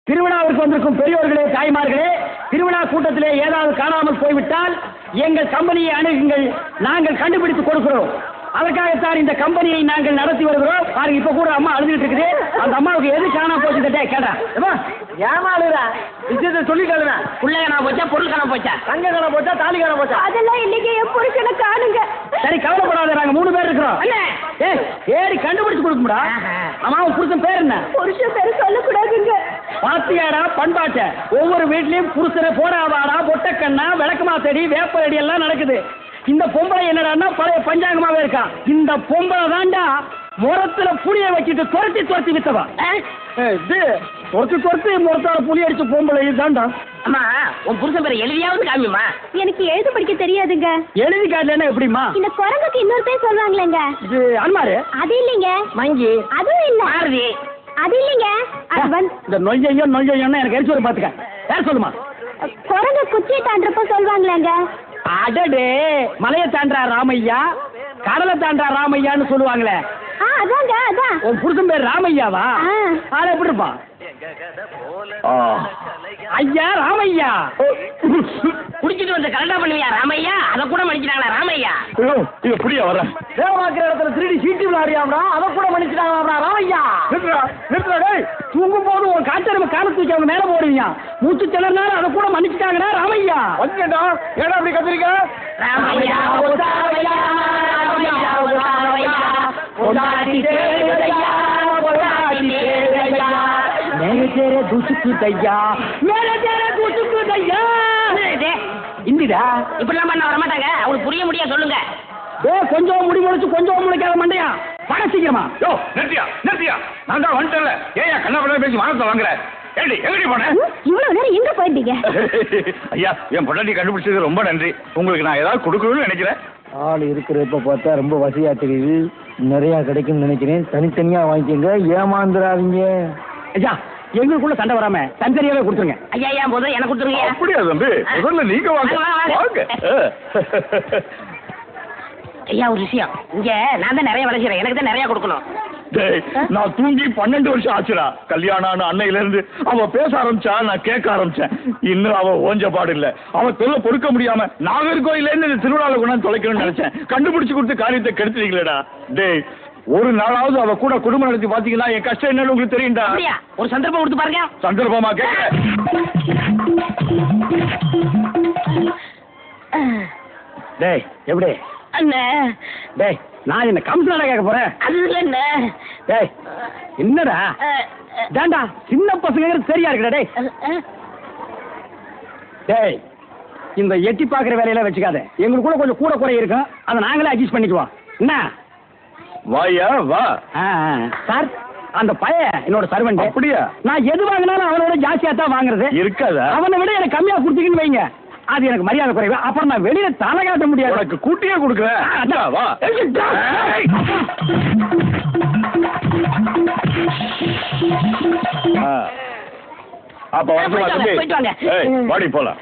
திருவிழாவிற்கு வந்திருக்கும் பெரியோர்களே, தாய்மார்களே, திருவிழா கூட்டத்திலே ஏதாவது காணாமல் போய்விட்டால் எங்கள் கம்பெனியை அணுகுங்கள், நாங்கள் கண்டுபிடித்து கொடுக்கிறோம். அதற்காகத்தான் இந்த கம்பெனியை நாங்கள் நடத்தி வருகிறோம். பாருங்க, இப்ப கூட அம்மா அழுதுட்டு இருக்குது. அந்த அம்மாவுக்கு எது காணாம போச்சு கேட்டா ஏமாளுடா விஷயத்தை சொல்லிட்டாளுங்க. புள்ளை காணாம போச்சா, பொருள் காணாம போச்சா, தங்க காணாம போச்சா, தாலி காணாம போச்சா? அதெல்லாம் இன்னைக்கு என் புருஷனை காணுங்க. சரி, கவலைப்படாத, நாங்க 3 பேர் இருக்கிறோம். ஏறி கண்டுபிடிச்சு கொடுக்கும்டா. அம்மாவும் புருஷன் பேர் என்ன? புருஷன் பேரு சொல்லக்கூடாதுங்க. பாத்தியாடா பண்பாட்ட, ஒவ்வொரு வீட்லயும் புருஷனை போடாவாடா, பொட்டக்கண்ணா, விளக்குமா செடி, வேப்படி எல்லாம் நடக்குது. இந்த பொம்பளை என்னடான்னா பழைய பஞ்சாங்கமாவே இருக்கா. இந்த பொம்பளை தாண்டா முரத்துல புளிய வச்சுட்டு துரத்தி வித்தவா. துரத்தி முரத்தால புளி அடிச்ச பொம்பளை தாண்டா. அம்மா, உன் புருஷன் பேரை எழுதியாவது காமியுமா? எனக்கு எழுத படிக்க தெரியாதுங்க. எழுதி காட்டலன்னா எப்படிமா? இந்த குரங்குக்கு இன்னொரு பேர் சொல்றாங்களேங்க. இது அன்மாரு. அது இல்லைங்க. மங்கி. அதுவும் இல்ல. மாருதி. அது இல்லைங்க. இந்த நொஞ்சையும் எனக்கு எரிச்சு ஒரு பாத்துக்க. யார் சொல்லுமா? குரங்கு குச்சியை தாண்டப்ப சொல்லுவாங்களேங்க. அடடே, மலையை தாண்டா ராமையா, கடலை தாண்டா ராமையான்னு சொல்லுவாங்களே. அதாங்க, அதான். உன் புருஷன் பேர் ராமையாவா? அது எப்படி இருப்பா? ஐயா ராமையா. குடிச்சிட்டு வந்து கரெக்டா பண்ணுவியா ராமையா? அதை கூட மன்னிச்சிட்டாங்களா ராமையா? இது புரிய வர தேவமாக்கிற இடத்துல திருடி சீட்டு விளையாடியாம்டா, அதை கூட மன்னிச்சிட்டாங்களா ராமையா? தூங்கும் போது உன் காட்டெருமை கால தூக்கி அவங்க மேல போடுவீங்க, மூச்சு திணறினாலும் அதை கூட மன்னிச்சிட்டாங்கடா ராமையா. வந்துடா, ஏடா அப்படி கத்திரிக்க? ராமையா मेरे तेरे दुसुக்கு தையா, मेरे तेरे दुसुக்கு தையா. இந்திடா இப்படிலாம் பண்ண வர மாட்டாங்க. அவங்களுக்கு புரிய முடியா சொல்லுங்க. கொஞ்சம் முடி முளைச்சு கொஞ்சம் முளைக்காத மண்டையா, பட சீக்கிரமா. நிறுத்தியா, நான் தான் வந்துட்டேன்ல. ஏயா கண்ணா பேசி வானத்தை வாங்குற? ஏடி எங்கடி போன? இவ்வளவு நேரம் எங்க போயிட்டீங்க? ஐயா, என் பொண்டாட்டி கண்டுபிடிச்சது ரொம்ப நன்றி. உங்களுக்கு நான் ஏதாவது கொடுக்கணும்னு நினைக்கிறேன். ஆள் இருக்கிறப்ப பார்த்தா ரொம்ப வசதியா தெரியுது. நிறைய கிடைக்கும்னு நினைக்கிறேன். தனித்தனியா வாங்கிக்கோங்க, ஏமாந்துடாதீங்க. ஐயா, எங்களுக்குள்ள சண்டை வராம தனித்தனியாவே கொடுத்துருங்க. ஐயா, ஏன் போதும் எனக்கு கொடுத்துருங்க. அப்படியா தம்பி? முதல்ல நீங்க வாங்க. ஐயா, ஒரு விஷயம், இங்க நான் தான் நிறைய வேலை செய்யறேன், எனக்கு தான் நிறைய கொடுக்கணும். நான் தூங்கி 12 வருஷம் ஆச்சுடா. கல்யாணம் அன்னையில இருந்து அவ பேச ஆரம்பிச்சா, நான் கேட்க ஆரம்பிச்சேன். இன்னும் அவ ஓஞ்ச பாடு இல்ல. அவ தொல்லை பொறுக்க முடியாம நாகர்கோயில இருந்து இந்த திருவிழாவில் கொண்டாந்து தொலைக்கணும்னு நினைச்சேன். கண்டுபிடிச்சு கொடுத்து காரியத்தை கெடுத்துட்டீங்களேடா. டேய், ஒரு நாளாவது அவ கூட குடும்பம் நடத்தி பாத்தீங்கன்னா என் கஷ்டம் என்னன்னு உங்களுக்கு தெரியும்டா. ஒரு சந்தர்ப்பம் கொடுத்து பாருங்க. சந்தர்ப்பமா கேட்க? டேய், எப்படி அண்ணே? டேய், நான் என்ன கம்சனால கேட்க போறேன்? அது இல்ல. டேய், என்னடா டேண்டா, சின்ன பசங்க சரியா இருக்குடா. டேய் டேய், இந்த எட்டி பாக்குற வேலையெல்லாம் வச்சுக்காத. எங்களுக்குள்ள கொஞ்சம் கூட குறை இருக்கும், அதை நாங்களே அட்ஜஸ்ட் பண்ணிக்குவோம். என்ன வாயா வா. சார், அந்த பையன் என்னோட சர்வெண்ட். அப்படியா? நான் எது வாங்கினாலும் அவனோட ஜாஸ்தியா தான் வாங்குறது. இருக்காதா? அவனை விட எனக்கு கம்மியா கொடுத்தீங்கன்னு வைங்க, அது எனக்கு மரியாதை குறைவு. அப்புறம் நான் வெளியில தலை காட்ட முடியாது. உனக்கு கூட்டியே கொடுக்குறேன். வா. அப்ப வந்து வாடி போலாம்.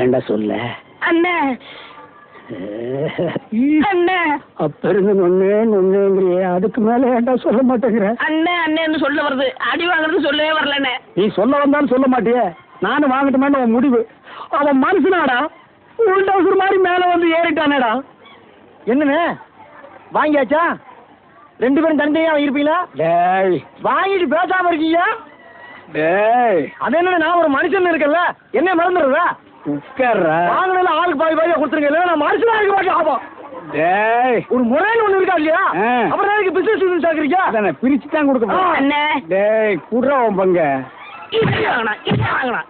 என்ன சொல்ல அண்ணே? அண்ணே, அப்ப இருந்து நொன்னேங்கிறியே, அதுக்கு மேல ஏன்டா சொல்ல மாட்டேங்கிற? அண்ணே அண்ணேன்னு சொல்ல வருது, அடி வாங்குறது சொல்லவே வரலண்ணே. நீ சொல்ல வந்தாலும் சொல்ல மாட்டியே, நானும் வாங்கட்டுமேன்னு உன் முடிவு. அவன் மனுஷனாடா, உள்டவுசர் மாதிரி மேல வந்து ஏறிட்டானேடா. என்னன்னு வாங்கியாச்சா? 2 பேரும் தனியா வாங்கிருப்பீங்களா? டேய், வாங்கிட்டு பேசாம இருக்கீங்க. டேய், அது என்ன, நான் ஒரு மனுஷன் இருக்கல, என்ன மறந்துடுறா? வாங்கினால ஆளுக்கு பாதியா கொடுத்துருங்க, இல்ல நான் மனுஷனா இருக்க மாட்டேன். ஆமா. டேய், ஒரு முறைன்னு ஒண்ணு இருக்கா இல்லையா? அப்புறம் எனக்கு பிசினஸ் சாக்குறீங்க, அதானே பிரிச்சு தான் கொடுக்க. அண்ணே, டேய், குடுறா உன் பங்க. வாங்கலாம்.